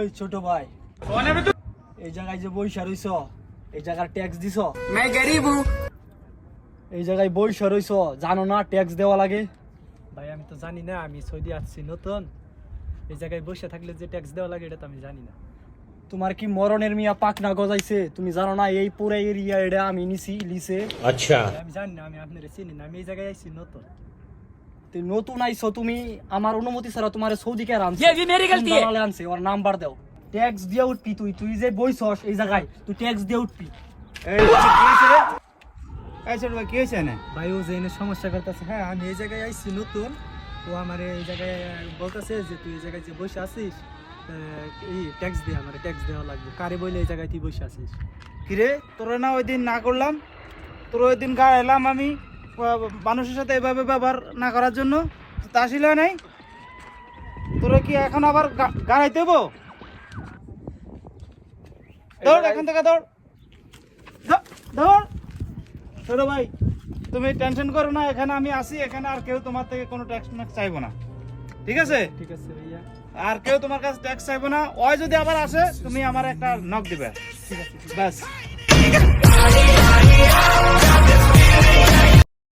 এই ছোট ভাই এই জায়গায় যে বইসা রইছ এই জায়গার ট্যাক্স দিছ? मैं गरीब हूँ। এই জায়গায় বইসা রইছ জানো না ট্যাক্স দেওয়া লাগে? ভাই আমি তো জানি না, আমি সৌদি আসছি নতুন, এই জায়গায় বসে থাকলে যে ট্যাক্স দেওয়া লাগে এটা তো আমি জানি না। তোমার কি মরণের মিয়া পাকনা গজাইছে? তুমি জানো না এই পুরো এরিয়া এটা আমি নিছি লিসে? अच्छा ভাই, আমি জানি না, আমি আপনার চিনি না, আমি এই জায়গায় আসছি নতুন। তুই নতুন আইছো, তুমি আমার অনুমতি ছাড়া তোমার সৌদি কে আনছে? ये भी मेरी गलती है। আনছে ওর নাম্বার দাও, ট্যাক্স দিয়ে উঠবি। তুই তুই যে বইছস এই জায়গায় তুই ট্যাক্স দিয়ে উঠবি। এই কি হয়েছে রে? এই ছোট ভাই কি হয়েছে না? ভাই ও যে এনে সমস্যা করতেছে, হ্যাঁ আমি এই জায়গায় আসছি নতুন, ও আমার এই জায়গায় বলতেছে যে তুই এই জায়গায় যে বসে আছিস এই ট্যাক্স দিয়ে আমার ট্যাক্স দেওয়া লাগবে। কারে বলে এই জায়গায় তুই বসে আছিস? কিরে তোরা না ওই দিন না করলাম, তোর ওই দিন গা এলাম আমি মানুষের সাথে এভাবে ব্যবহার না করার জন্য, তা ছিল নাই? তোরা কি এখন আবার গাড়াইতে হবো? দৌড় এখান থেকে দৌড়, দৌড়। ছোট ভাই তুমি টেনশন করো না, এখানে আমি আসি, এখানে আর কেউ তোমার থেকে কোনো ট্যাক্স চাইবো না, ঠিক আছে? ঠিক আছে ভাইয়া, আর কেউ তোমার কাছে ট্যাক্স চাইবো না। ওই যদি আবার আসে তুমি আমার একটা নক দিবে, ঠিক আছে। ব্যাস।